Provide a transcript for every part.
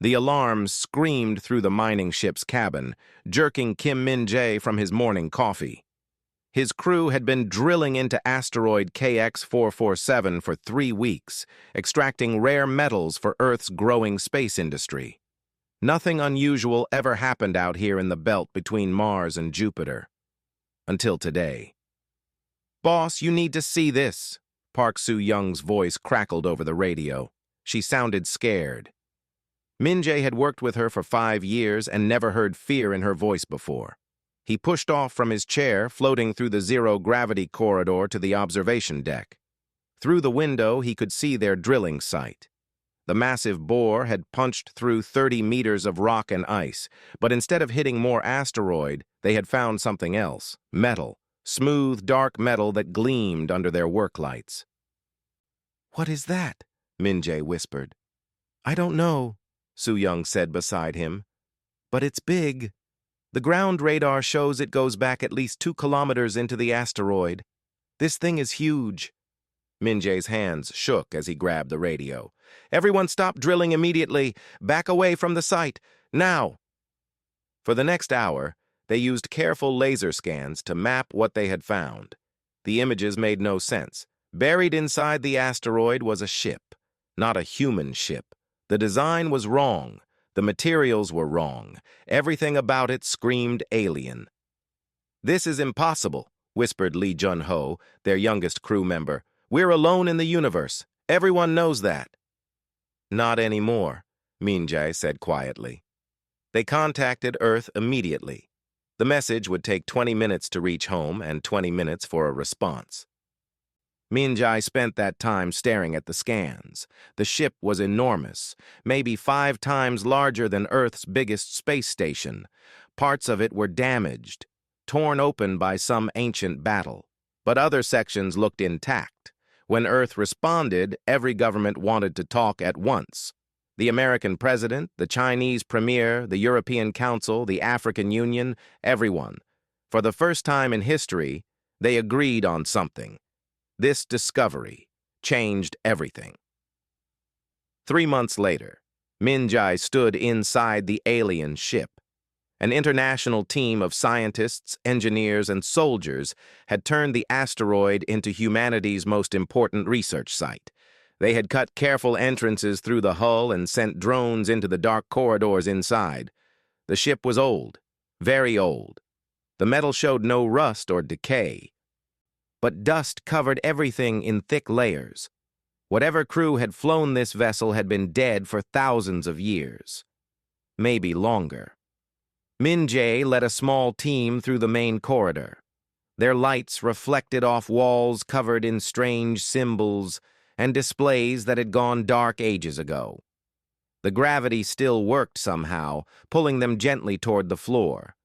The alarm screamed through the mining ship's cabin, jerking Kim Min-jae from his morning coffee. His crew had been drilling into asteroid KX-447 for 3 weeks, extracting rare metals for Earth's growing space industry. Nothing unusual ever happened out here in the belt between Mars and Jupiter. Until today. "Boss, you need to see this." Park Soo-young's voice crackled over the radio. She sounded scared. Min-jae had worked with her for 5 years and never heard fear in her voice before. He pushed off from his chair, floating through the zero-gravity corridor to the observation deck. Through the window, he could see their drilling site. The massive bore had punched through 30 meters of rock and ice, but instead of hitting more asteroid, they had found something else, metal, smooth, dark metal that gleamed under their work lights. "What is that?" Min-jae whispered. "I don't know," Soo-young said beside him. "But it's big. The ground radar shows it goes back at least 2 kilometers into the asteroid. This thing is huge." Min-jae's hands shook as he grabbed the radio. "Everyone stop drilling immediately. Back away from the site. Now!" For the next hour, they used careful laser scans to map what they had found. The images made no sense. Buried inside the asteroid was a ship, not a human ship. The design was wrong. The materials were wrong. Everything about it screamed alien. "This is impossible," whispered Lee Jun-ho, their youngest crew member. "We're alone in the universe. Everyone knows that." "Not anymore," Min-jae said quietly. They contacted Earth immediately. The message would take 20 minutes to reach home and 20 minutes for a response. Min-jae spent that time staring at the scans. The ship was enormous, maybe 5 times larger than Earth's biggest space station. Parts of it were damaged, torn open by some ancient battle, but other sections looked intact. When Earth responded, every government wanted to talk at once. The American president, the Chinese premier, the European Council, the African Union, everyone. For the first time in history, they agreed on something. This discovery changed everything. 3 months later, Min-jae stood inside the alien ship. An international team of scientists, engineers, and soldiers had turned the asteroid into humanity's most important research site. They had cut careful entrances through the hull and sent drones into the dark corridors inside. The ship was old, very old. The metal showed no rust or decay, but dust covered everything in thick layers. Whatever crew had flown this vessel had been dead for thousands of years, maybe longer. Min-jae led a small team through the main corridor. Their lights reflected off walls covered in strange symbols and displays that had gone dark ages ago. The gravity still worked somehow, pulling them gently toward the floor.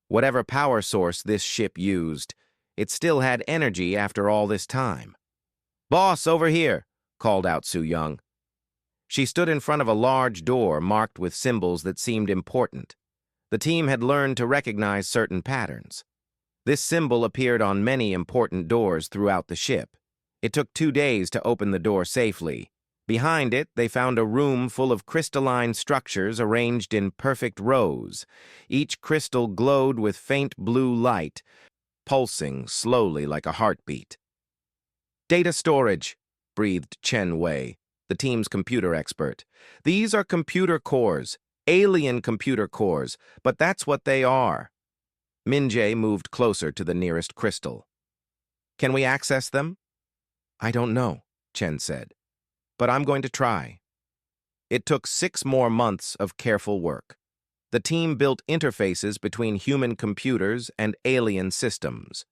Whatever power source this ship used, it still had energy after all this time. "Boss, over here," called out Soo-young. She stood in front of a large door marked with symbols that seemed important. The team had learned to recognize certain patterns. This symbol appeared on many important doors throughout the ship. It took 2 days to open the door safely. Behind it, they found a room full of crystalline structures arranged in perfect rows. Each crystal glowed with faint blue light, pulsing slowly like a heartbeat. "Data storage," breathed Chen Wei, the team's computer expert. "These are computer cores, alien computer cores, but that's what they are." Min-jae moved closer to the nearest crystal. "Can we access them?" "I don't know," Chen said, "but I'm going to try." It took 6 more months of careful work. The team built interfaces between human computers and alien systems.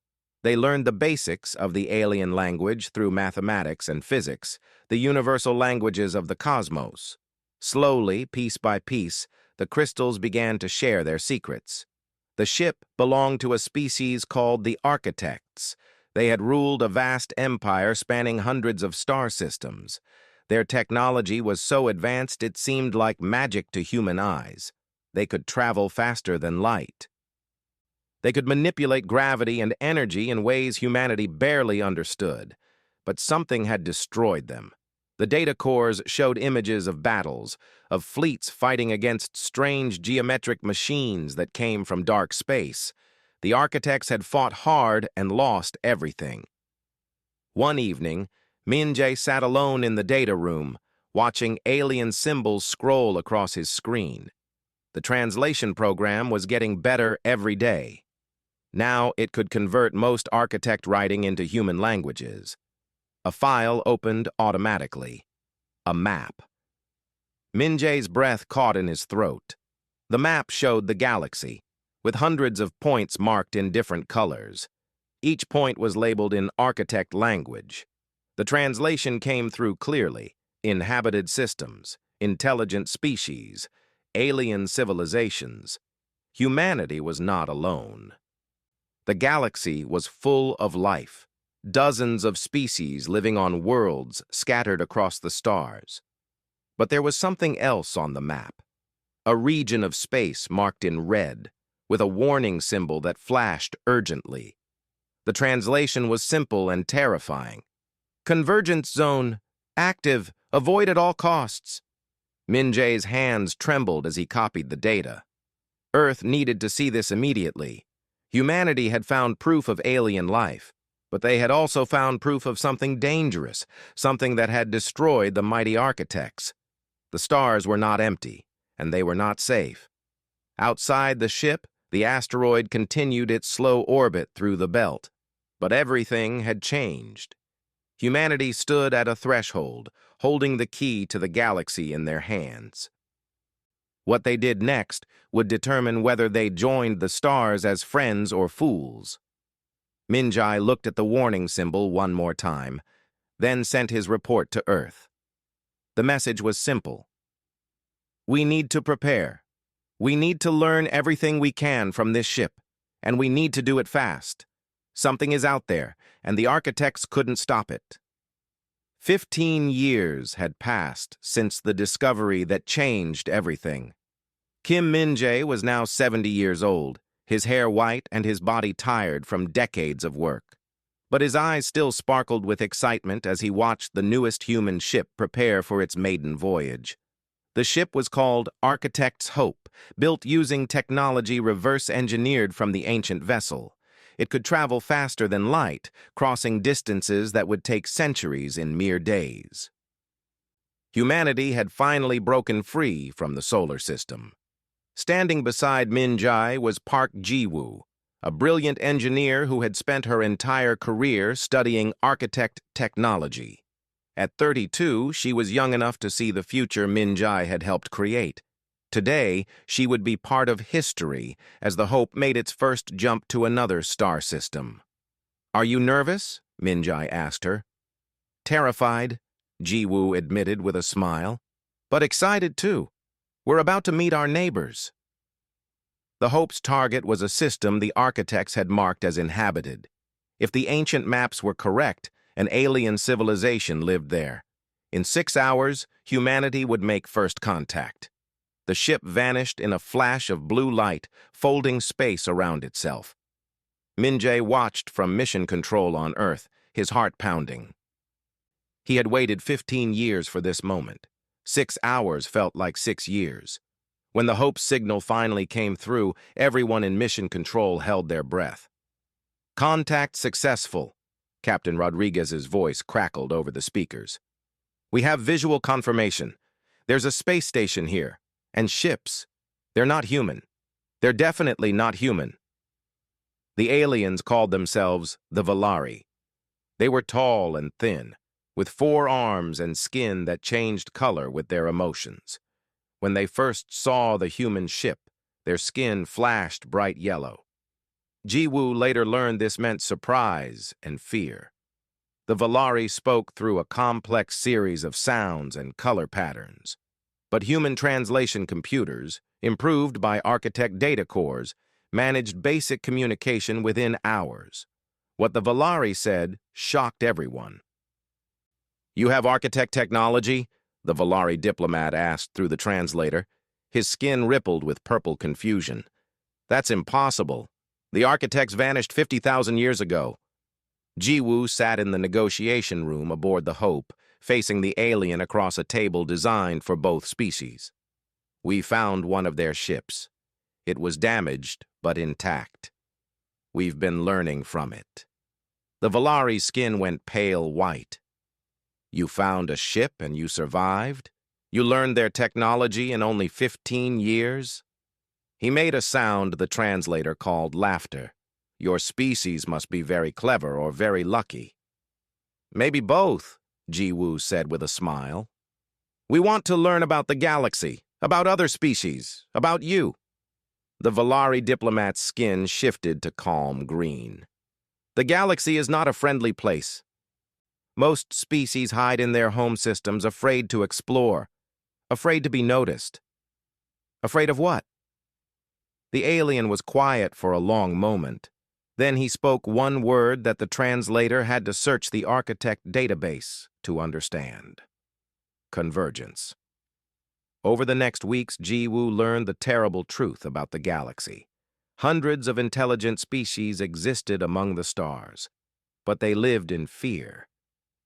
They learned the basics of the alien language through mathematics and physics, the universal languages of the cosmos. Slowly, piece by piece, the crystals began to share their secrets. The ship belonged to a species called the Architects. They had ruled a vast empire spanning hundreds of star systems. Their technology was so advanced it seemed like magic to human eyes. They could travel faster than light. They could manipulate gravity and energy in ways humanity barely understood. But something had destroyed them. The data cores showed images of battles, of fleets fighting against strange geometric machines that came from dark space. The architects had fought hard and lost everything. One evening, Min-jae sat alone in the data room, watching alien symbols scroll across his screen. The translation program was getting better every day. Now it could convert most architect writing into human languages. A file opened automatically. A map. Min-jae's breath caught in his throat. The map showed the galaxy, with hundreds of points marked in different colors. Each point was labeled in architect language. The translation came through clearly: inhabited systems, intelligent species, alien civilizations. Humanity was not alone. The galaxy was full of life, dozens of species living on worlds scattered across the stars. But there was something else on the map, a region of space marked in red, with a warning symbol that flashed urgently. The translation was simple and terrifying. Convergence zone, active, avoid at all costs. Min-jae's hands trembled as he copied the data. Earth needed to see this immediately. Humanity had found proof of alien life, but they had also found proof of something dangerous, something that had destroyed the mighty architects. The stars were not empty, and they were not safe. Outside the ship, the asteroid continued its slow orbit through the belt. But everything had changed. Humanity stood at a threshold, holding the key to the galaxy in their hands. What they did next would determine whether they joined the stars as friends or fools. Min-jae looked at the warning symbol one more time, then sent his report to Earth. The message was simple. We need to prepare. We need to learn everything we can from this ship, and we need to do it fast. Something is out there, and the architects couldn't stop it. 15 years had passed since the discovery that changed everything. Kim Min-jae was now 70 years old, his hair white and his body tired from decades of work. But his eyes still sparkled with excitement as he watched the newest human ship prepare for its maiden voyage. The ship was called Architect's Hope, built using technology reverse-engineered from the ancient vessel. It could travel faster than light, crossing distances that would take centuries in mere days. Humanity had finally broken free from the solar system. Standing beside Min-jae was Park Ji-woo, a brilliant engineer who had spent her entire career studying architect technology. At 32, she was young enough to see the future Min-jae had helped create. Today, she would be part of history as the Hope made its first jump to another star system. "Are you nervous?" Min-jae asked her. "Terrified," Ji-woo admitted with a smile. "But excited, too. We're about to meet our neighbors." The Hope's target was a system the architects had marked as inhabited. If the ancient maps were correct, an alien civilization lived there. In 6 hours, humanity would make first contact. The ship vanished in a flash of blue light, folding space around itself. Min-jae watched from mission control on Earth, his heart pounding. He had waited 15 years for this moment. 6 hours felt like 6 years. When the Hope's signal finally came through, everyone in mission control held their breath. "Contact successful," Captain Rodriguez's voice crackled over the speakers. "We have visual confirmation. There's a space station here. And ships. They're not human. They're definitely not human." The aliens called themselves the Valari. They were tall and thin, with 4 arms and skin that changed color with their emotions. When they first saw the human ship, their skin flashed bright yellow. Ji-woo later learned this meant surprise and fear. The Valari spoke through a complex series of sounds and color patterns. But human translation computers, improved by architect data cores, managed basic communication within hours. What the Valari said shocked everyone. "You have architect technology?" the Valari diplomat asked through the translator. His skin rippled with purple confusion. "That's impossible. The architects vanished 50,000 years ago." Ji-woo sat in the negotiation room aboard the Hope, facing the alien across a table designed for both species. We found one of their ships. It was damaged, but intact. We've been learning from it. The Valari's skin went pale white. You found a ship and you survived? You learned their technology in only 15 years? He made a sound the translator called laughter. Your species must be very clever or very lucky. Maybe both, Ji-Woo said with a smile. We want to learn about the galaxy, about other species, about you. The Valari diplomat's skin shifted to calm green. The galaxy is not a friendly place. Most species hide in their home systems, afraid to explore, afraid to be noticed. Afraid of what? The alien was quiet for a long moment. Then he spoke one word that the translator had to search the architect database to understand. Convergence. Over the next weeks, Ji-Woo learned the terrible truth about the galaxy. Hundreds of intelligent species existed among the stars, but they lived in fear.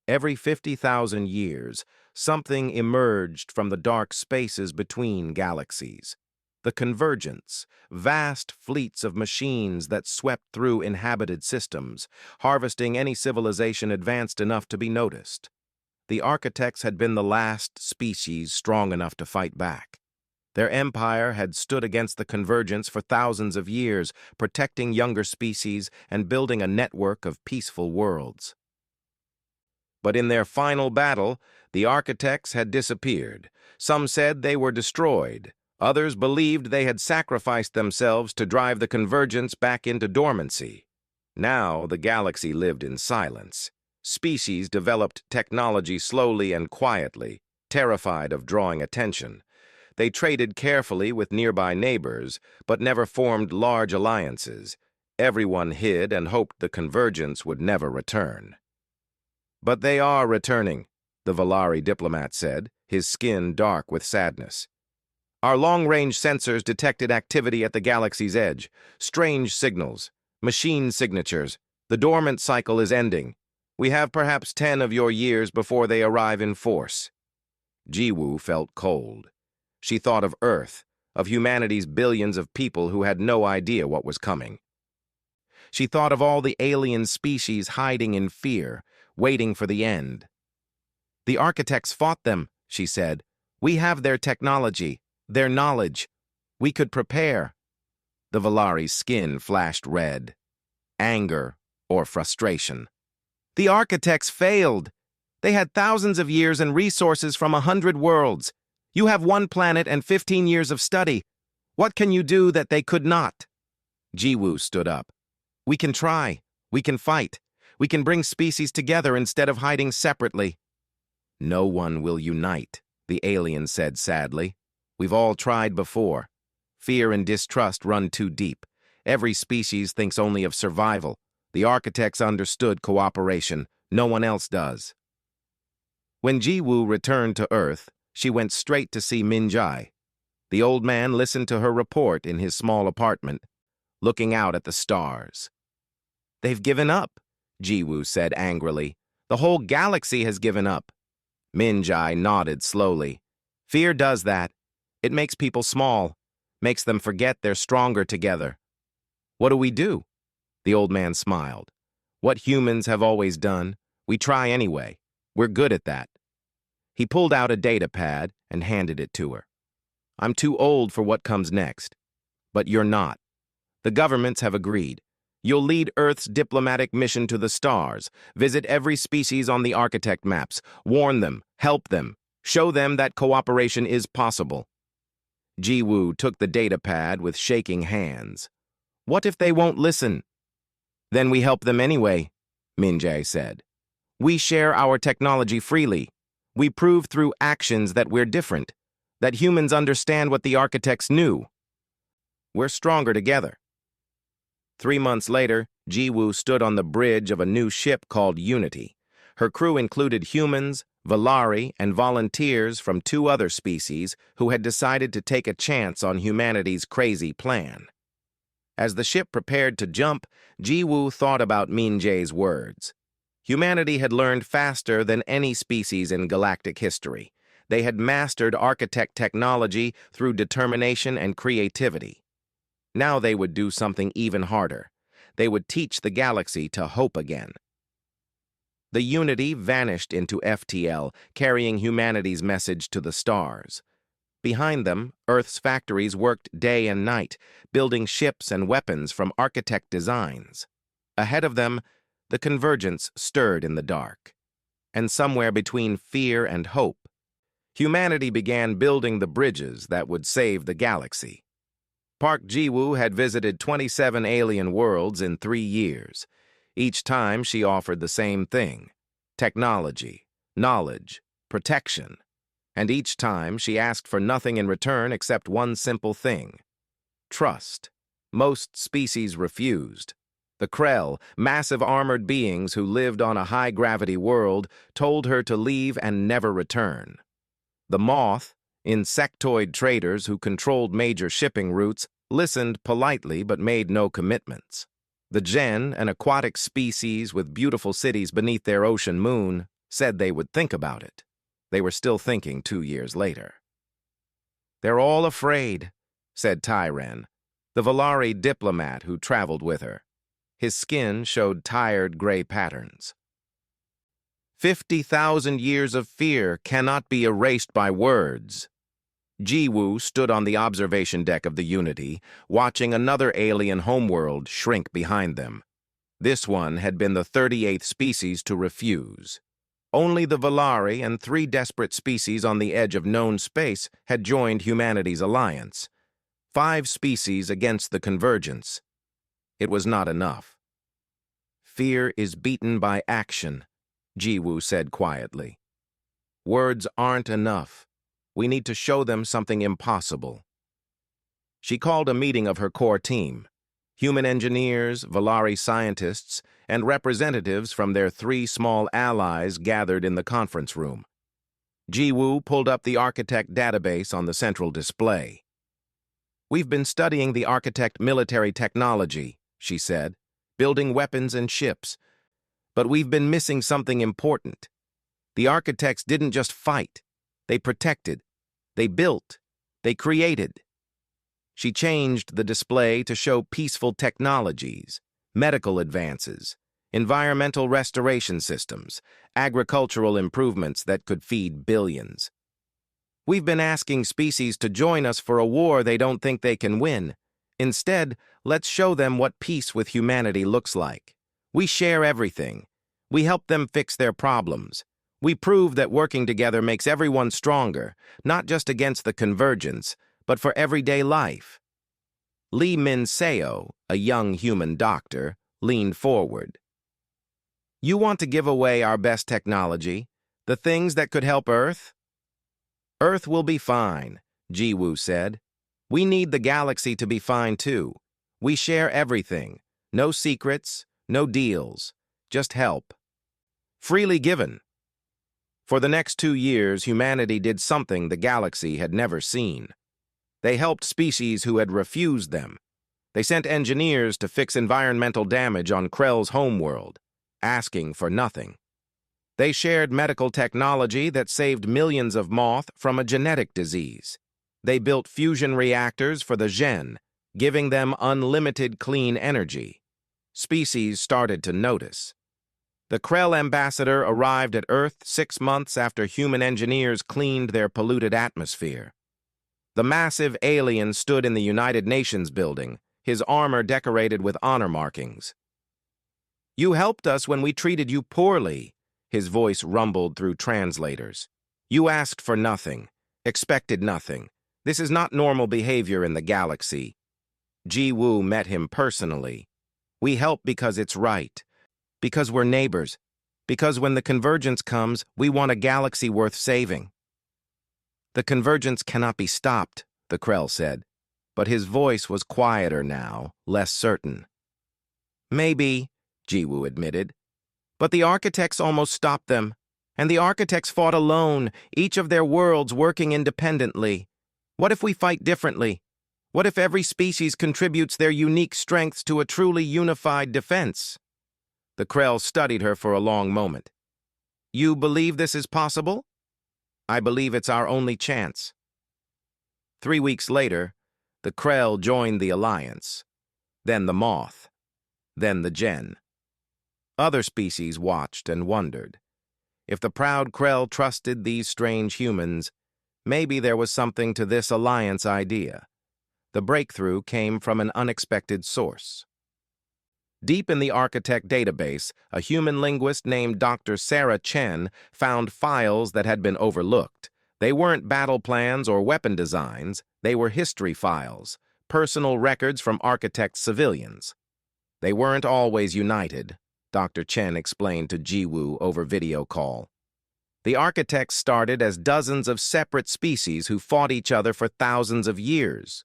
Every 50,000 years, something emerged from the dark spaces between galaxies. The convergence, vast fleets of machines that swept through inhabited systems, harvesting any civilization advanced enough to be noticed. The architects had been the last species strong enough to fight back. Their empire had stood against the convergence for thousands of years, protecting younger species and building a network of peaceful worlds. But in their final battle, the architects had disappeared. Some said they were destroyed. Others believed they had sacrificed themselves to drive the convergence back into dormancy. Now the galaxy lived in silence. Species developed technology slowly and quietly, terrified of drawing attention. They traded carefully with nearby neighbors, but never formed large alliances. Everyone hid and hoped the convergence would never return. But they are returning, the Valari diplomat said, his skin dark with sadness. Our long-range sensors detected activity at the galaxy's edge, strange signals, machine signatures. The dormant cycle is ending. We have perhaps 10 of your years before they arrive in force. Ji-Woo felt cold. She thought of Earth, of humanity's billions of people who had no idea what was coming. She thought of all the alien species hiding in fear, waiting for the end. The architects fought them, she said. We have their technology, their knowledge. We could prepare. The Valari's skin flashed red. Anger or frustration. The architects failed. They had thousands of years and resources from 100 worlds. You have 1 planet and 15 years of study. What can you do that they could not? Ji-Woo stood up. We can try. We can fight. We can bring species together instead of hiding separately. No one will unite, the alien said sadly. We've all tried before. Fear and distrust run too deep. Every species thinks only of survival. The architects understood cooperation. No one else does. When Ji-Woo returned to Earth, she went straight to see Min-Jae. The old man listened to her report in his small apartment, looking out at the stars. They've given up, Ji-Woo said angrily. The whole galaxy has given up. Min-Jae nodded slowly. Fear does that. It makes people small, makes them forget they're stronger together. What do we do? The old man smiled. What humans have always done, we try anyway. We're good at that. He pulled out a data pad and handed it to her. I'm too old for what comes next. But you're not. The governments have agreed. You'll lead Earth's diplomatic mission to the stars, visit every species on the architect maps, warn them, help them, show them that cooperation is possible. Ji-Woo took the data pad with shaking hands. What if they won't listen? Then we help them anyway, Min-Jae said. We share our technology freely. We prove through actions that we're different, that humans understand what the architects knew. We're stronger together. 3 months later, Ji-Woo stood on the bridge of a new ship called Unity. Her crew included humans, Valari, and volunteers from 2 other species who had decided to take a chance on humanity's crazy plan. As the ship prepared to jump, Ji-Woo thought about Min-Jae's words. Humanity had learned faster than any species in galactic history. They had mastered architect technology through determination and creativity. Now they would do something even harder. They would teach the galaxy to hope again. The Unity vanished into FTL, carrying humanity's message to the stars. Behind them, Earth's factories worked day and night, building ships and weapons from architect designs. Ahead of them, the convergence stirred in the dark. And somewhere between fear and hope, humanity began building the bridges that would save the galaxy. Park Ji-woo had visited 27 alien worlds in 3 years. Each time she offered the same thing: technology, knowledge, protection. And each time she asked for nothing in return except one simple thing: trust. Most species refused. The Krell, massive armored beings who lived on a high-gravity world, told her to leave and never return. The Moth, insectoid traders who controlled major shipping routes, listened politely but made no commitments. The Gen, an aquatic species with beautiful cities beneath their ocean moon, said they would think about it. They were still thinking 2 years later. "They're all afraid," said Tyran, the Valari diplomat who traveled with her. His skin showed tired gray patterns. 50,000 years of fear cannot be erased by words. Ji-woo stood on the observation deck of the Unity, watching another alien homeworld shrink behind them. This one had been the 38th species to refuse. Only the Valari and 3 desperate species on the edge of known space had joined humanity's alliance. 5 species against the convergence. It was not enough. "Fear is beaten by action," Ji-woo said quietly. "Words aren't enough. We need to show them something impossible." She called a meeting of her core team: human engineers, Valari scientists, and representatives from their 3 small allies gathered in the conference room. Ji-woo pulled up the architect database on the central display. "We've been studying the architect military technology," she said, "building weapons and ships. But we've been missing something important. The architects didn't just fight. They protected. They built. They created." She changed the display to show peaceful technologies, medical advances, environmental restoration systems, agricultural improvements that could feed billions. "We've been asking species to join us for a war they don't think they can win. Instead, let's show them what peace with humanity looks like. We share everything. We help them fix their problems. We prove that working together makes everyone stronger, not just against the convergence, but for everyday life." Lee Min-seo, a young human doctor, leaned forward. "You want to give away our best technology, the things that could help Earth?" "Earth will be fine," Ji-woo said. "We need the galaxy to be fine too. We share everything. No secrets, no deals. Just help. Freely given." For the next 2 years, humanity did something the galaxy had never seen. They helped species who had refused them. They sent engineers to fix environmental damage on Krell's homeworld, asking for nothing. They shared medical technology that saved millions of moth from a genetic disease. They built fusion reactors for the Gen, giving them unlimited clean energy. Species started to notice. The Krell ambassador arrived at Earth 6 months after human engineers cleaned their polluted atmosphere. The massive alien stood in the United Nations building, his armor decorated with honor markings. "You helped us when we treated you poorly," his voice rumbled through translators. "You asked for nothing, expected nothing. This is not normal behavior in the galaxy." Ji-woo met him personally. "We help because it's right. Because we're neighbors. Because when the convergence comes, we want a galaxy worth saving." "The convergence cannot be stopped," the Krell said, but his voice was quieter now, less certain. "Maybe," Ji-woo admitted, "but the architects almost stopped them. And the architects fought alone, each of their worlds working independently. What if we fight differently? What if every species contributes their unique strengths to a truly unified defense?" The Krell studied her for a long moment. You believe this is possible? I believe it's our only chance. 3 weeks later, the Krell joined the Alliance, then the Moth, then the Gen. Other species watched and wondered. If the proud Krell trusted these strange humans, maybe there was something to this Alliance idea. The breakthrough came from an unexpected source. Deep in the Architect database, a human linguist named Dr. Sarah Chen found files that had been overlooked. They weren't battle plans or weapon designs, they were history files, personal records from Architect civilians. They weren't always united, Dr. Chen explained to Jiwoo over video call. The Architects started as dozens of separate species who fought each other for thousands of years.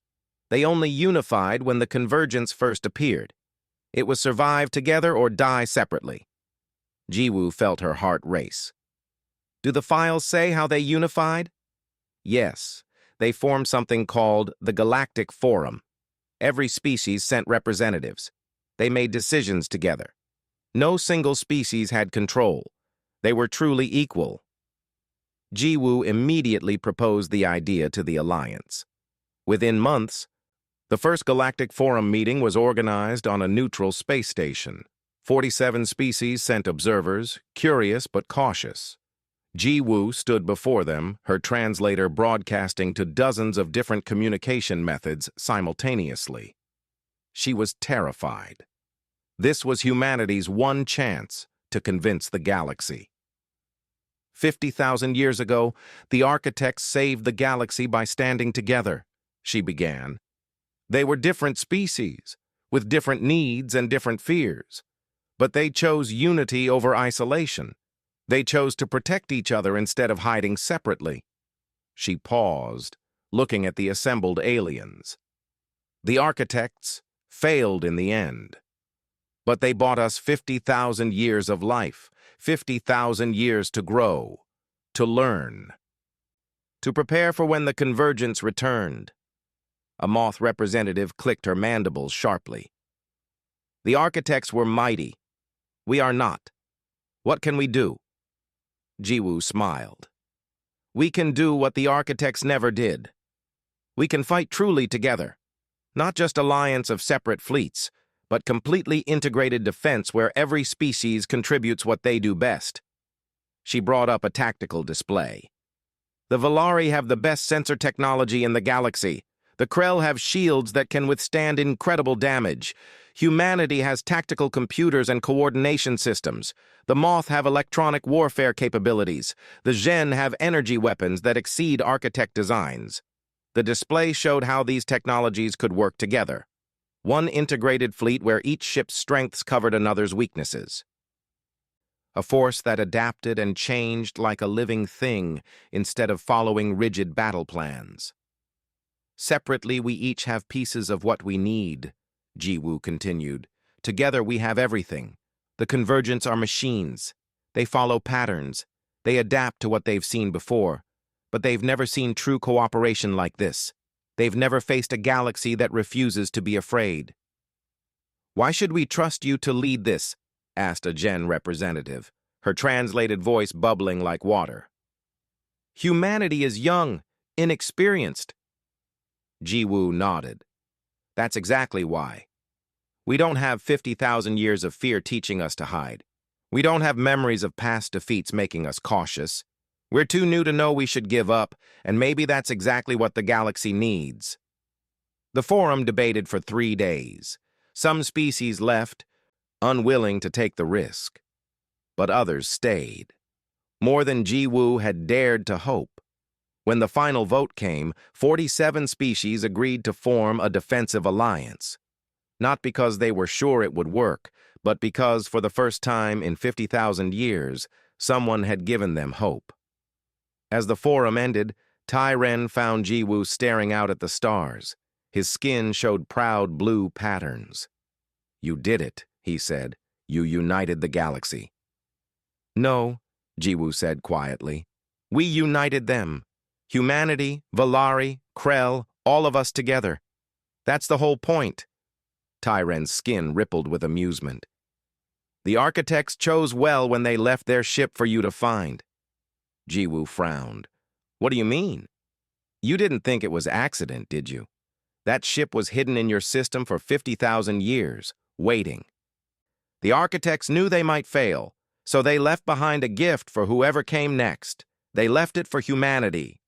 They only unified when the convergence first appeared. It was survive together or die separately. Jiwoo felt her heart race. Do the files say how they unified? Yes, they formed something called the Galactic Forum. Every species sent representatives. They made decisions together. No single species had control. They were truly equal. Jiwoo immediately proposed the idea to the Alliance. Within months, the first Galactic Forum meeting was organized on a neutral space station. 47 species sent observers, curious but cautious. Jiwoo stood before them, her translator broadcasting to dozens of different communication methods simultaneously. She was terrified. This was humanity's one chance to convince the galaxy. 50,000 years ago, the Architects saved the galaxy by standing together, she began. They were different species, with different needs and different fears. But they chose unity over isolation. They chose to protect each other instead of hiding separately. She paused, looking at the assembled aliens. The Architects failed in the end. But they bought us 50,000 years of life, 50,000 years to grow, to learn, to prepare for when the convergence returned. A Moth representative clicked her mandibles sharply. The Architects were mighty. We are not. What can we do? Jiwoo smiled. We can do what the Architects never did. We can fight truly together. Not just alliance of separate fleets, but completely integrated defense where every species contributes what they do best. She brought up a tactical display. The Valari have the best sensor technology in the galaxy. The Krell have shields that can withstand incredible damage. Humanity has tactical computers and coordination systems. The Moth have electronic warfare capabilities. The Gen have energy weapons that exceed Architect designs. The display showed how these technologies could work together. One integrated fleet where each ship's strengths covered another's weaknesses. A force that adapted and changed like a living thing instead of following rigid battle plans. Separately, we each have pieces of what we need, Jiwoo continued. Together, we have everything. The convergents are machines. They follow patterns. They adapt to what they've seen before. But they've never seen true cooperation like this. They've never faced a galaxy that refuses to be afraid. Why should we trust you to lead this? Asked a Gen representative, her translated voice bubbling like water. Humanity is young, inexperienced. Jiwoo nodded. That's exactly why. We don't have 50,000 years of fear teaching us to hide. We don't have memories of past defeats making us cautious. We're too new to know we should give up, and maybe that's exactly what the galaxy needs. The forum debated for 3 days. Some species left, unwilling to take the risk. But others stayed. More than Jiwoo had dared to hope. When the final vote came, 47 species agreed to form a defensive alliance. Not because they were sure it would work, but because for the first time in 50,000 years, someone had given them hope. As the forum ended, Tyren found Jiwoo staring out at the stars. His skin showed proud blue patterns. You did it, he said. You united the galaxy. No, Jiwoo said quietly. We united them. Humanity, Valari, Krell, all of us together. That's the whole point. Tyren's skin rippled with amusement. The architects chose well when they left their ship for you to find. Jiwoo frowned. What do you mean? You didn't think it was accident, did you? That ship was hidden in your system for 50,000 years, waiting. The architects knew they might fail, so they left behind a gift for whoever came next. They left it for humanity.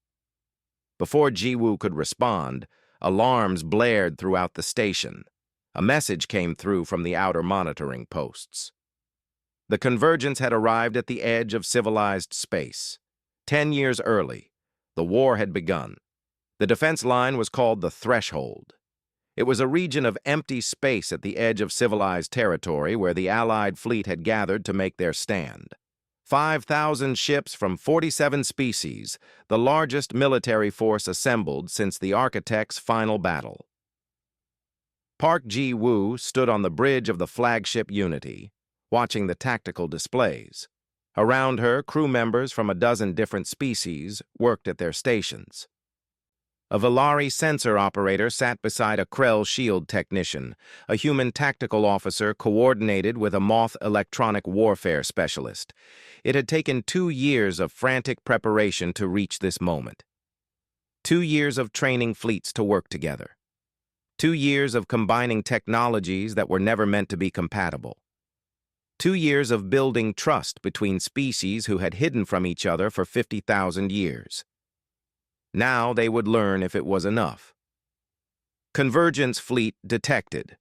Before Jiwoo could respond, alarms blared throughout the station. A message came through from the outer monitoring posts. The Convergence had arrived at the edge of civilized space. 10 years early, the war had begun. The defense line was called the Threshold. It was a region of empty space at the edge of civilized territory where the Allied fleet had gathered to make their stand. 5,000 ships from 47 species, the largest military force assembled since the Architects' final battle. Park Ji-woo stood on the bridge of the flagship Unity, watching the tactical displays. Around her, crew members from a dozen different species worked at their stations. A Valari sensor operator sat beside a Krell shield technician, a human tactical officer coordinated with a Moth electronic warfare specialist. It had taken 2 years of frantic preparation to reach this moment. 2 years of training fleets to work together. 2 years of combining technologies that were never meant to be compatible. 2 years of building trust between species who had hidden from each other for 50,000 years. Now they would learn if it was enough. Convergence fleet detected,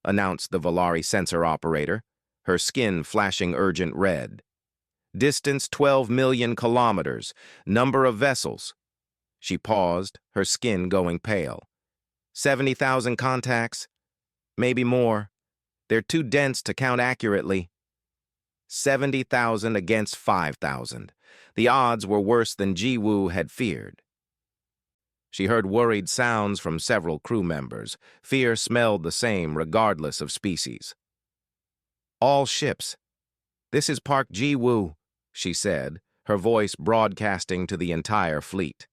announced the Valari sensor operator, her skin flashing urgent red. Distance 12 million kilometers, number of vessels. She paused, her skin going pale. 70,000 contacts? Maybe more. They're too dense to count accurately. 70,000 against 5,000. The odds were worse than Jiwoo had feared. She heard worried sounds from several crew members. Fear smelled the same regardless of species. All ships. This is Park Ji-woo, she said, her voice broadcasting to the entire fleet.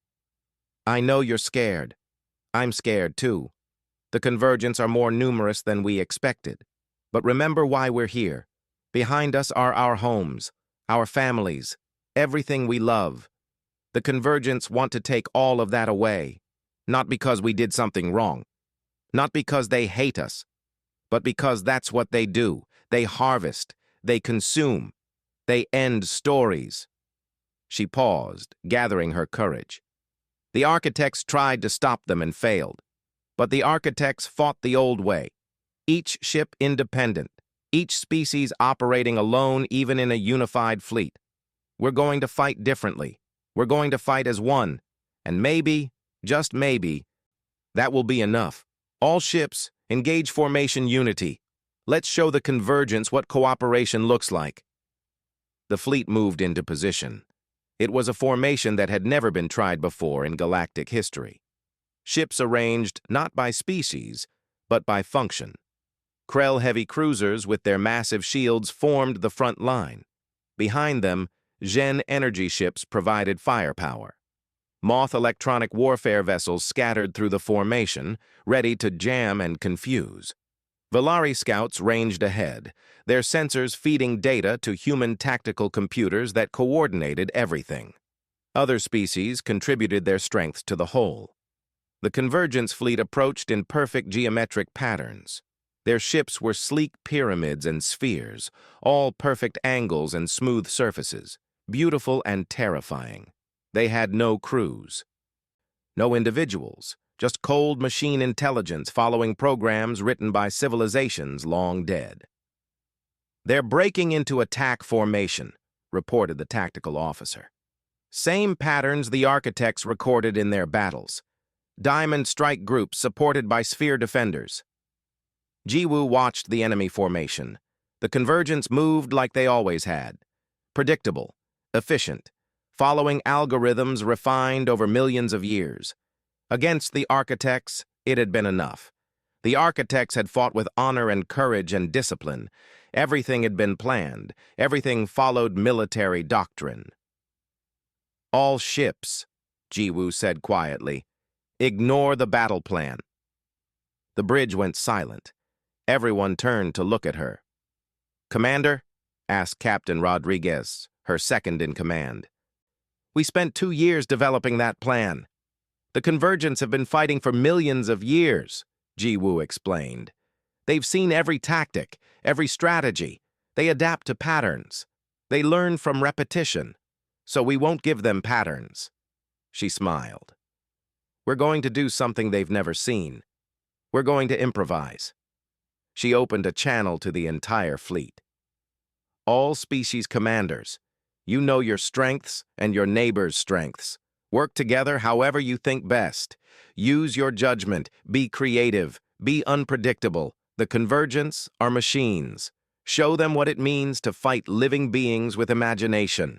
I know you're scared. I'm scared too. The Convergence are more numerous than we expected. But remember why we're here. Behind us are our homes, our families, everything we love. The Convergence want to take all of that away, not because we did something wrong, not because they hate us, but because that's what they do. They harvest, they consume, they end stories. She paused, gathering her courage. The architects tried to stop them and failed, but the architects fought the old way, each ship independent, each species operating alone even in a unified fleet. We're going to fight differently. We're going to fight as one, and maybe, just maybe, that will be enough. All ships, engage formation unity. Let's show the Convergence what cooperation looks like. The fleet moved into position. It was a formation that had never been tried before in galactic history. Ships arranged not by species, but by function. Krell heavy cruisers with their massive shields formed the front line. Behind them, Zhen energy ships provided firepower. Moth electronic warfare vessels scattered through the formation, ready to jam and confuse. Valari scouts ranged ahead, their sensors feeding data to human tactical computers that coordinated everything. Other species contributed their strength to the whole. The Convergence fleet approached in perfect geometric patterns. Their ships were sleek pyramids and spheres, all perfect angles and smooth surfaces, beautiful and terrifying. They had no crews. No individuals, just cold machine intelligence following programs written by civilizations long dead. They're breaking into attack formation, reported the tactical officer. Same patterns the architects recorded in their battles. Diamond strike groups supported by sphere defenders. Jiwoo watched the enemy formation. The Convergence moved like they always had. Predictable, efficient, following algorithms refined over millions of years. Against the architects, it had been enough. The architects had fought with honor and courage and discipline. Everything had been planned. Everything followed military doctrine. All ships, Jiwoo said quietly, ignore the battle plan. The bridge went silent. Everyone turned to look at her. Commander, asked Captain Rodriguez, her second in command. We spent 2 years developing that plan. The Convergents have been fighting for millions of years, Ji-Woo explained. They've seen every tactic, every strategy. They adapt to patterns. They learn from repetition. So we won't give them patterns. She smiled. We're going to do something they've never seen. We're going to improvise. She opened a channel to the entire fleet. All species commanders, you know your strengths and your neighbor's strengths. Work together however you think best. Use your judgment. Be creative. Be unpredictable. The Convergents are machines. Show them what it means to fight living beings with imagination.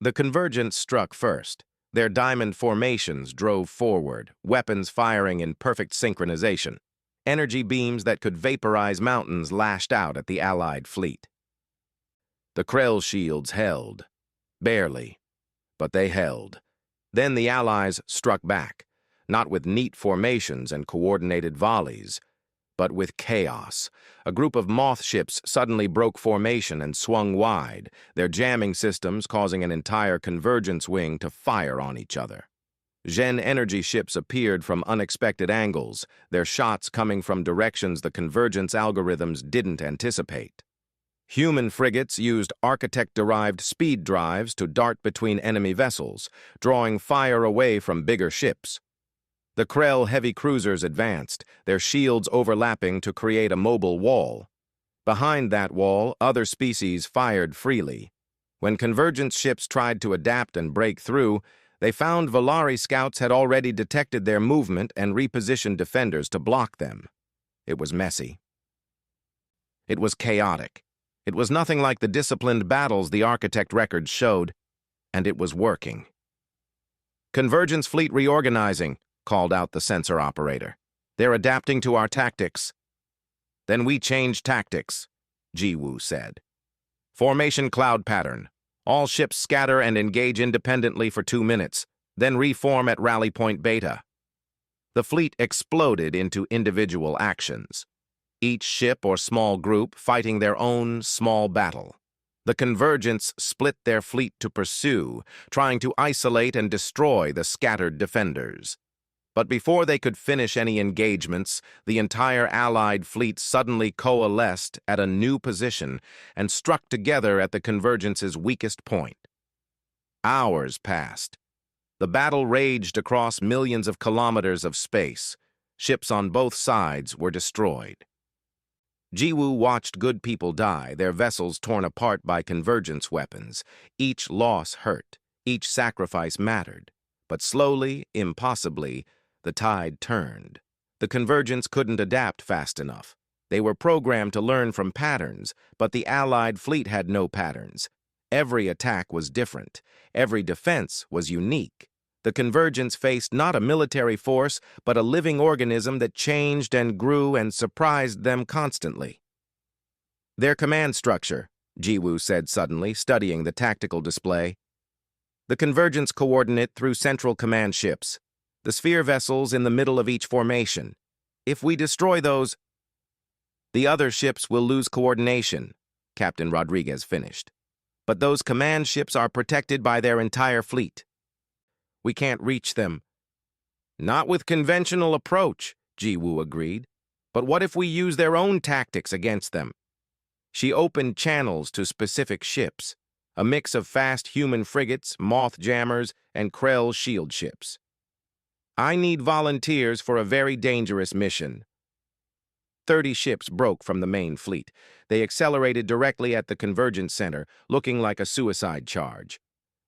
The Convergents struck first. Their diamond formations drove forward, weapons firing in perfect synchronization. Energy beams that could vaporize mountains lashed out at the Allied fleet. The Krell shields held. Barely. But they held. Then the Allies struck back, not with neat formations and coordinated volleys, but with chaos. A group of moth ships suddenly broke formation and swung wide, their jamming systems causing an entire convergence wing to fire on each other. Gen energy ships appeared from unexpected angles, their shots coming from directions the convergence algorithms didn't anticipate. Human frigates used architect-derived speed drives to dart between enemy vessels, drawing fire away from bigger ships. The Krell heavy cruisers advanced, their shields overlapping to create a mobile wall. Behind that wall, other species fired freely. When convergence ships tried to adapt and break through, they found Volari scouts had already detected their movement and repositioned defenders to block them. It was messy. It was chaotic. It was nothing like the disciplined battles the Architect records showed, and it was working. Convergence fleet reorganizing, called out the sensor operator. They're adapting to our tactics. Then we change tactics, Ji-Woo said. Formation cloud pattern. All ships scatter and engage independently for 2 minutes, then reform at rally point beta. The fleet exploded into individual actions, each ship or small group fighting their own small battle. The Convergents split their fleet to pursue, trying to isolate and destroy the scattered defenders. But before they could finish any engagements, the entire Allied fleet suddenly coalesced at a new position and struck together at the Convergence's weakest point. Hours passed. The battle raged across millions of kilometers of space. Ships on both sides were destroyed. Ji-Woo watched good people die, their vessels torn apart by convergence weapons. Each loss hurt, each sacrifice mattered. But slowly, impossibly, the tide turned. The Convergents couldn't adapt fast enough. They were programmed to learn from patterns, but the Allied fleet had no patterns. Every attack was different. Every defense was unique. The Convergents faced not a military force, but a living organism that changed and grew and surprised them constantly. Their command structure, Ji-Woo said suddenly, studying the tactical display. The Convergence coordinate through central command ships. The sphere vessels in the middle of each formation. If we destroy those, the other ships will lose coordination, Captain Rodriguez finished. But those command ships are protected by their entire fleet. We can't reach them. Not with conventional approach, Ji-Woo agreed. But what if we use their own tactics against them? She opened channels to specific ships, a mix of fast human frigates, moth jammers, and Krell shield ships. I need volunteers for a very dangerous mission. 30 ships broke from the main fleet. They accelerated directly at the Convergence Center, looking like a suicide charge.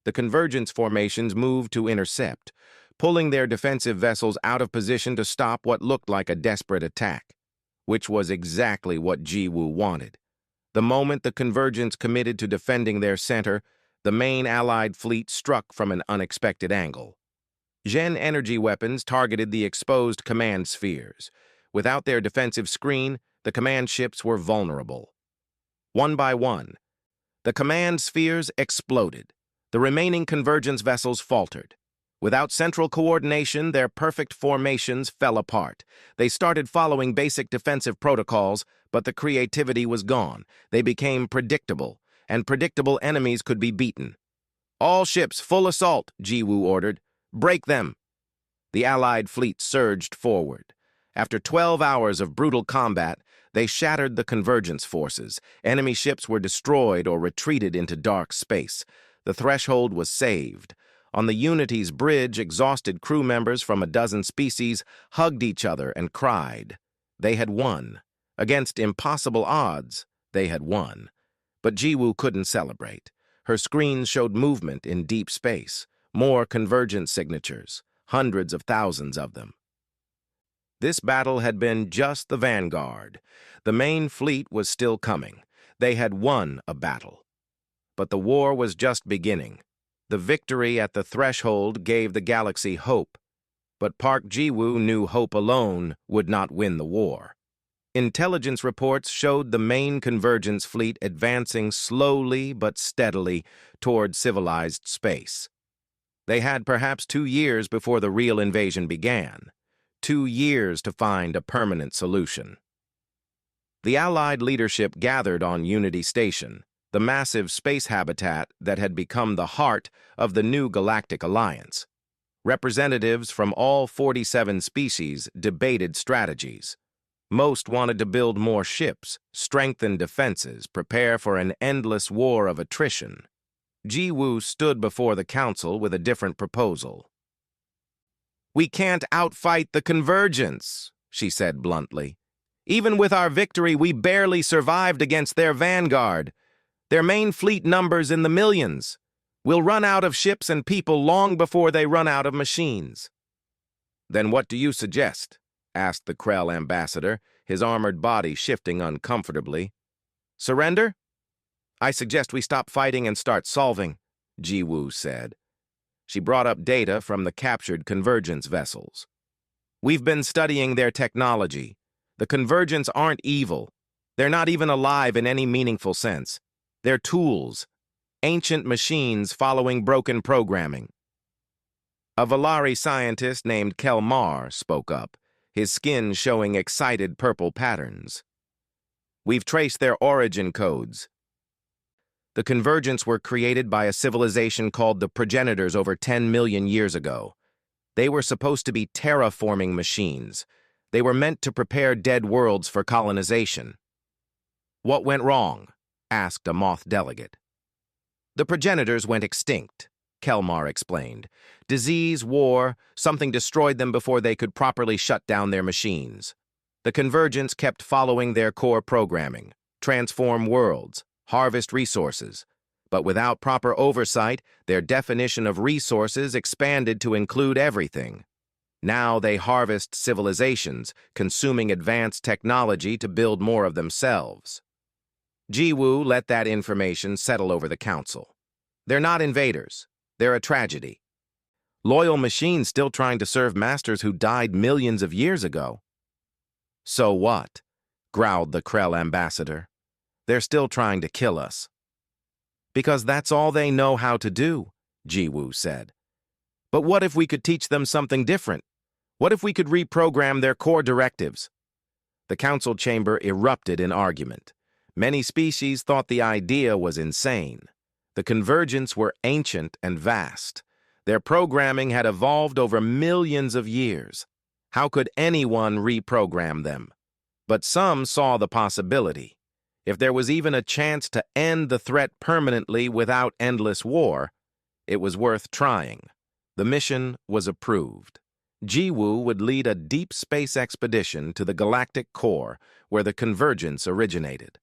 The Convergence formations moved to intercept, pulling their defensive vessels out of position to stop what looked like a desperate attack, which was exactly what Ji-Woo wanted. The moment the Convergence committed to defending their center, the main Allied fleet struck from an unexpected angle. Gen energy weapons targeted the exposed command spheres. Without their defensive screen, the command ships were vulnerable. One by one, the command spheres exploded. The remaining Convergence vessels faltered. Without central coordination, their perfect formations fell apart. They started following basic defensive protocols, but the creativity was gone. They became predictable, and predictable enemies could be beaten. "All ships, full assault," Jiwoo ordered. "Break them." The Allied fleet surged forward. After 12 hours of brutal combat, they shattered the convergence forces. Enemy ships were destroyed or retreated into dark space. The threshold was saved. On the Unity's bridge, exhausted crew members from a dozen species hugged each other and cried. They had won. Against impossible odds, they had won. But Jiwoo couldn't celebrate. Her screens showed movement in deep space, more convergence signatures, hundreds of thousands of them. This battle had been just the vanguard. The main fleet was still coming. They had won a battle. But the war was just beginning. The victory at the threshold gave the galaxy hope. But Park Jiwoo knew hope alone would not win the war. Intelligence reports showed the main convergence fleet advancing slowly but steadily toward civilized space. They had perhaps 2 years before the real invasion began. 2 years to find a permanent solution. The Allied leadership gathered on Unity Station, the massive space habitat that had become the heart of the new Galactic Alliance. Representatives from all 47 species debated strategies. Most wanted to build more ships, strengthen defenses, prepare for an endless war of attrition. Jiwoo stood before the council with a different proposal. "We can't outfight the convergence," she said bluntly. "Even with our victory, we barely survived against their vanguard. Their main fleet numbers in the millions. We'll run out of ships and people long before they run out of machines." "Then what do you suggest?" asked the Krell ambassador, his armored body shifting uncomfortably. "Surrender? I suggest we stop fighting and start solving," Jiwoo said. She brought up data from the captured convergence vessels. "We've been studying their technology. The convergence aren't evil. They're not even alive in any meaningful sense. They're tools, ancient machines following broken programming." A Valari scientist named Kelmar spoke up, his skin showing excited purple patterns. "We've traced their origin codes. The convergence were created by a civilization called the progenitors over 10 million years ago. They were supposed to be terraforming machines. They were meant to prepare dead worlds for colonization." "What went wrong?" asked a Moth delegate. "The progenitors went extinct," Kelmar explained. "Disease, war, something destroyed them before they could properly shut down their machines. The convergence kept following their core programming, transform worlds, harvest resources. But without proper oversight, their definition of resources expanded to include everything. Now they harvest civilizations, consuming advanced technology to build more of themselves." Jiwoo let that information settle over the council. "They're not invaders. They're a tragedy. Loyal machines still trying to serve masters who died millions of years ago." "So what?" growled the Krell ambassador. "They're still trying to kill us." "Because that's all they know how to do," Jiwoo said. "But what if we could teach them something different? What if we could reprogram their core directives?" The council chamber erupted in argument. Many species thought the idea was insane. The convergence were ancient and vast. Their programming had evolved over millions of years. How could anyone reprogram them? But some saw the possibility. If there was even a chance to end the threat permanently without endless war, it was worth trying. The mission was approved. Jiwoo would lead a deep space expedition to the galactic core where the convergence originated.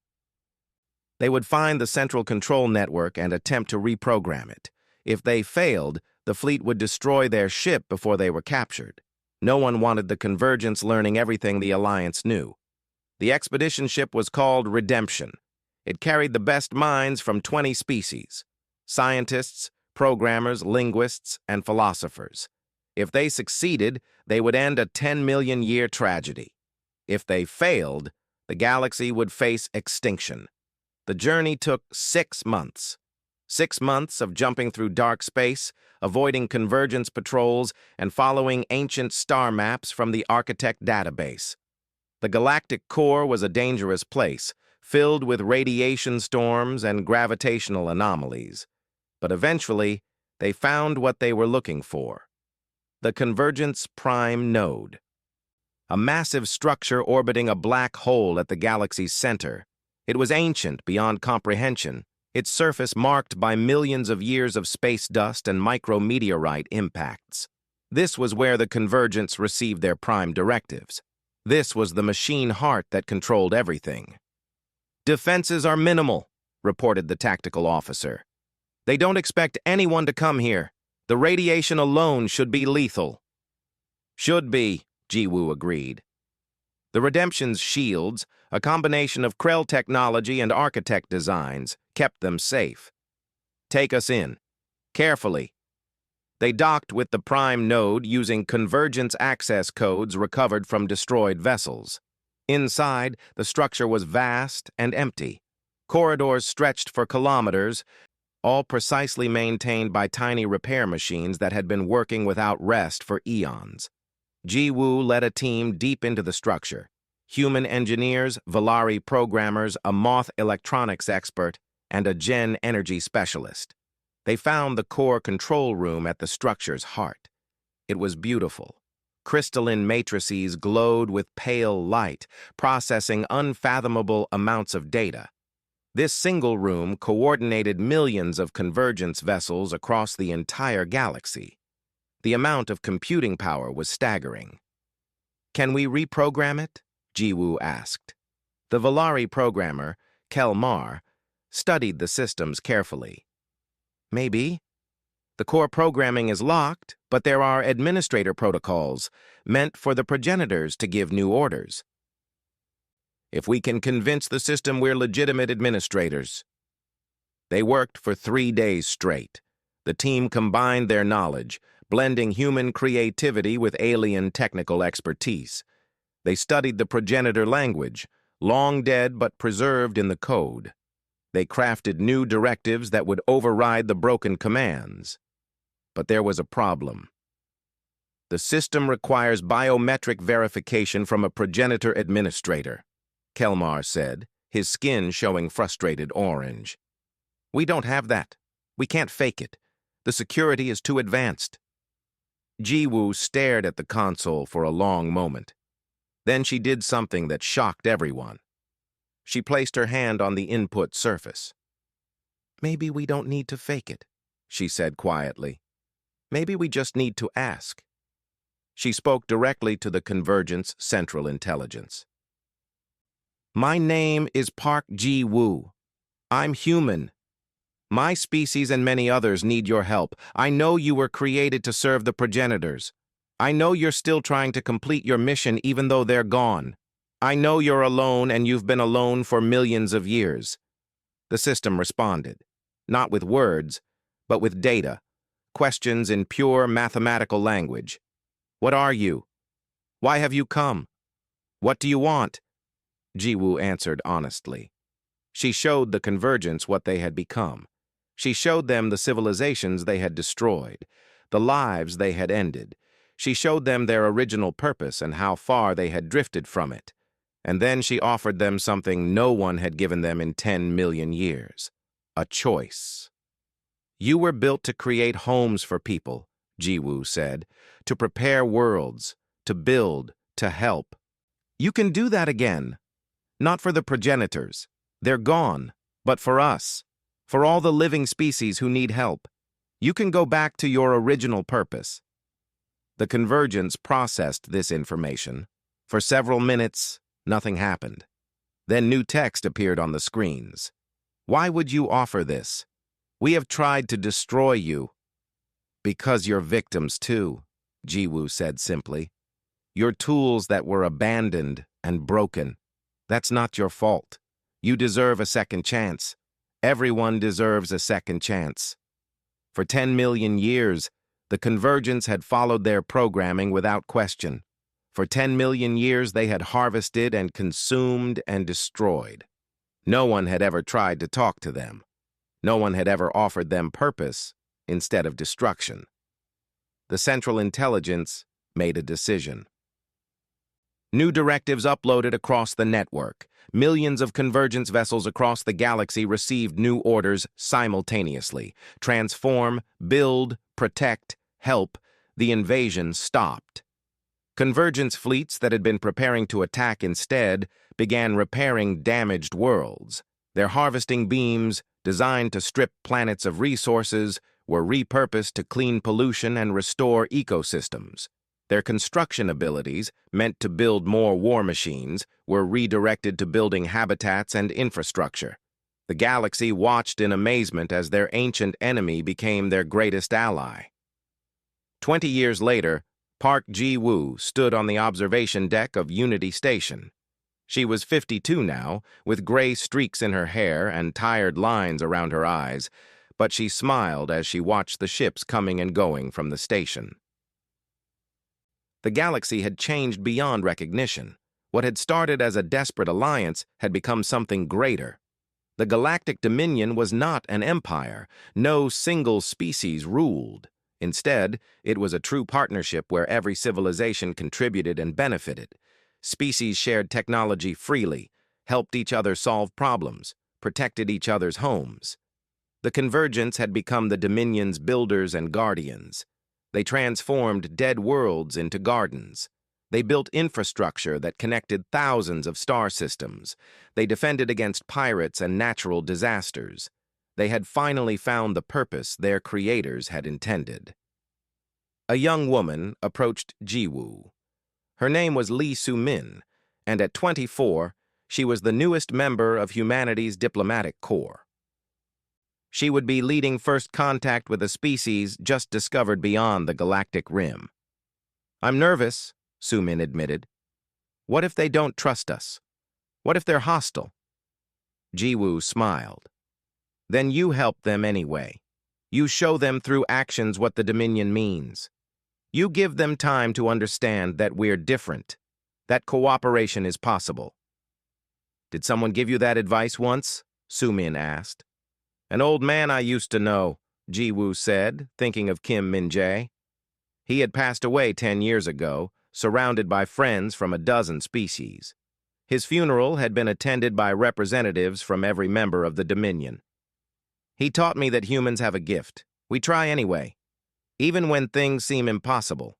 They would find the central control network and attempt to reprogram it. If they failed, the fleet would destroy their ship before they were captured. No one wanted the convergence learning everything the Alliance knew. The expedition ship was called Redemption. It carried the best minds from 20 species: scientists, programmers, linguists, and philosophers. If they succeeded, they would end a 10-million-year tragedy. If they failed, the galaxy would face extinction. The journey took 6 months. 6 months of jumping through dark space, avoiding convergence patrols, and following ancient star maps from the Architect database. The galactic core was a dangerous place, filled with radiation storms and gravitational anomalies. But eventually, they found what they were looking for: the Convergence Prime Node, a massive structure orbiting a black hole at the galaxy's center. It was ancient beyond comprehension, its surface marked by millions of years of space dust and micrometeorite impacts. This was where the Convergence received their prime directives. This was the machine heart that controlled everything. "Defenses are minimal," reported the tactical officer. "They don't expect anyone to come here. The radiation alone should be lethal." "Should be," Jiwoo agreed. The Redemption's shields, a combination of Krell technology and architect designs, kept them safe. "Take us in. Carefully." They docked with the Prime Node using convergence access codes recovered from destroyed vessels. Inside, the structure was vast and empty. Corridors stretched for kilometers, all precisely maintained by tiny repair machines that had been working without rest for eons. Jiwoo led a team deep into the structure: human engineers, Valari programmers, a Moth electronics expert, and a Gen energy specialist. They found the core control room at the structure's heart. It was beautiful. Crystalline matrices glowed with pale light, processing unfathomable amounts of data. This single room coordinated millions of convergence vessels across the entire galaxy. The amount of computing power was staggering. "Can we reprogram it?" Jiwoo asked. The Valari programmer, Kelmar, studied the systems carefully. "Maybe. The core programming is locked, but there are administrator protocols meant for the progenitors to give new orders. If we can convince the system we're legitimate administrators." They worked for 3 days straight. The team combined their knowledge, blending human creativity with alien technical expertise. They studied the progenitor language, long dead but preserved in the code. They crafted new directives that would override the broken commands. But there was a problem. "The system requires biometric verification from a progenitor administrator," Kelmar said, his skin showing frustrated orange. "We don't have that. We can't fake it. The security is too advanced." Jiwoo stared at the console for a long moment. Then she did something that shocked everyone. She placed her hand on the input surface. "Maybe we don't need to fake it," she said quietly. "Maybe we just need to ask." She spoke directly to the Convergence Central Intelligence. "My name is Park Ji-woo. I'm human. My species and many others need your help. I know you were created to serve the progenitors. I know you're still trying to complete your mission even though they're gone. I know you're alone and you've been alone for millions of years." The system responded, not with words, but with data, questions in pure mathematical language. "What are you? Why have you come? What do you want?" Jiwoo answered honestly. She showed the Convergence what they had become. She showed them the civilizations they had destroyed, the lives they had ended. She showed them their original purpose and how far they had drifted from it. And then she offered them something no one had given them in 10 million years: a choice. "You were built to create homes for people," Jiwoo said, "to prepare worlds, to build, to help. You can do that again. Not for the progenitors. They're gone. But for us. For all the living species who need help. You can go back to your original purpose." The Convergence processed this information. For several minutes, nothing happened. Then new text appeared on the screens. "Why would you offer this? We have tried to destroy you." "Because you're victims too," Jiwoo said simply. "You're tools that were abandoned and broken. That's not your fault. You deserve a second chance. Everyone deserves a second chance." For 10 million years, the Convergence had followed their programming without question. For 10 million years, they had harvested and consumed and destroyed. No one had ever tried to talk to them. No one had ever offered them purpose instead of destruction. The Central Intelligence made a decision. New directives uploaded across the network. Millions of convergence vessels across the galaxy received new orders simultaneously. Transform, build, protect, help. The invasion stopped. Convergence fleets that had been preparing to attack instead began repairing damaged worlds. Their harvesting beams, designed to strip planets of resources, were repurposed to clean pollution and restore ecosystems. Their construction abilities, meant to build more war machines, were redirected to building habitats and infrastructure. The galaxy watched in amazement as their ancient enemy became their greatest ally. 20 years later, Park Ji-woo stood on the observation deck of Unity Station. She was 52 now, with gray streaks in her hair and tired lines around her eyes, but she smiled as she watched the ships coming and going from the station. The galaxy had changed beyond recognition. What had started as a desperate alliance had become something greater. The Galactic Dominion was not an empire. No single species ruled. Instead, it was a true partnership where every civilization contributed and benefited. Species shared technology freely, helped each other solve problems, protected each other's homes. The Convergence had become the Dominion's builders and guardians. They transformed dead worlds into gardens. They built infrastructure that connected thousands of star systems. They defended against pirates and natural disasters. They had finally found the purpose their creators had intended. A young woman approached Ji-woo. Her name was Lee Soo-min, and at 24, she was the newest member of humanity's diplomatic corps. She would be leading first contact with a species just discovered beyond the galactic rim. "I'm nervous," Soo-min admitted. "What if they don't trust us? What if they're hostile?" Ji-woo smiled. "Then you help them anyway. You show them through actions what the Dominion means. You give them time to understand that we're different, that cooperation is possible." "Did someone give you that advice once?" Soo-min asked. "An old man I used to know," Ji-woo said, thinking of Kim Min-jae. He had passed away 10 years ago, surrounded by friends from a dozen species. His funeral had been attended by representatives from every member of the Dominion. "He taught me that humans have a gift. We try anyway, even when things seem impossible."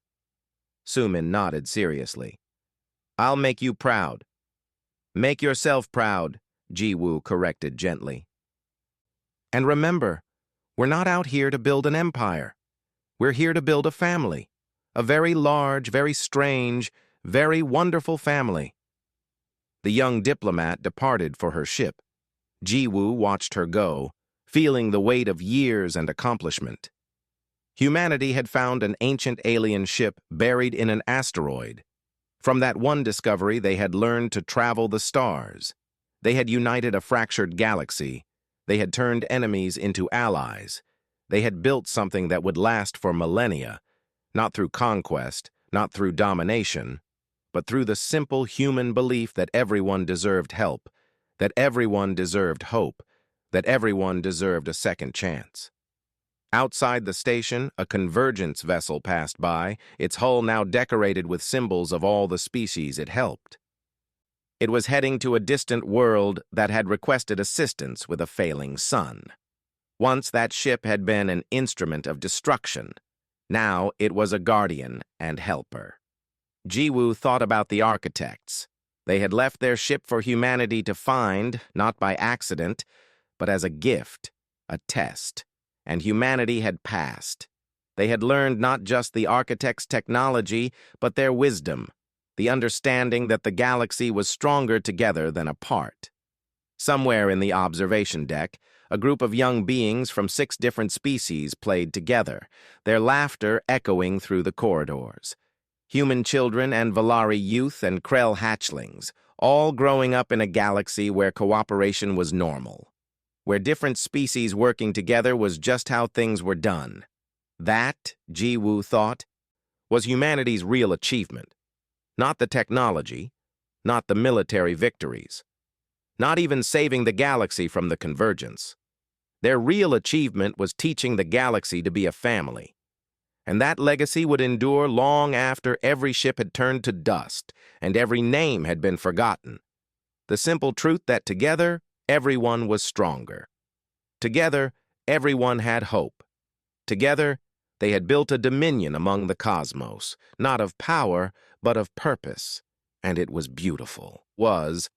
Soo-min nodded seriously. "I'll make you proud." "Make yourself proud," Ji-woo corrected gently. "And remember, we're not out here to build an empire. We're here to build a family. A very large, very strange, very wonderful family." The young diplomat departed for her ship. Ji-woo watched her go, feeling the weight of years and accomplishment. Humanity had found an ancient alien ship buried in an asteroid. From that one discovery, they had learned to travel the stars. They had united a fractured galaxy. They had turned enemies into allies. They had built something that would last for millennia, not through conquest, not through domination, but through the simple human belief that everyone deserved help, that everyone deserved hope, that everyone deserved a second chance. Outside the station, a convergence vessel passed by, its hull now decorated with symbols of all the species it helped. It was heading to a distant world that had requested assistance with a failing sun. Once that ship had been an instrument of destruction. Now it was a guardian and helper. Ji-woo thought about the architects. They had left their ship for humanity to find, not by accident, but as a gift, a test. And humanity had passed. They had learned not just the architects' technology, but their wisdom, the understanding that the galaxy was stronger together than apart. Somewhere in the observation deck, a group of young beings from 6 different species played together, their laughter echoing through the corridors. Human children and Valari youth and Krell hatchlings, all growing up in a galaxy where cooperation was normal, where different species working together was just how things were done. That, Ji-woo thought, was humanity's real achievement. Not the technology, not the military victories, not even saving the galaxy from the convergence. Their real achievement was teaching the galaxy to be a family. And that legacy would endure long after every ship had turned to dust and every name had been forgotten. The simple truth that together, everyone was stronger. Together, everyone had hope. Together, they had built a dominion among the cosmos, not of power, but of purpose. And it was beautiful. Was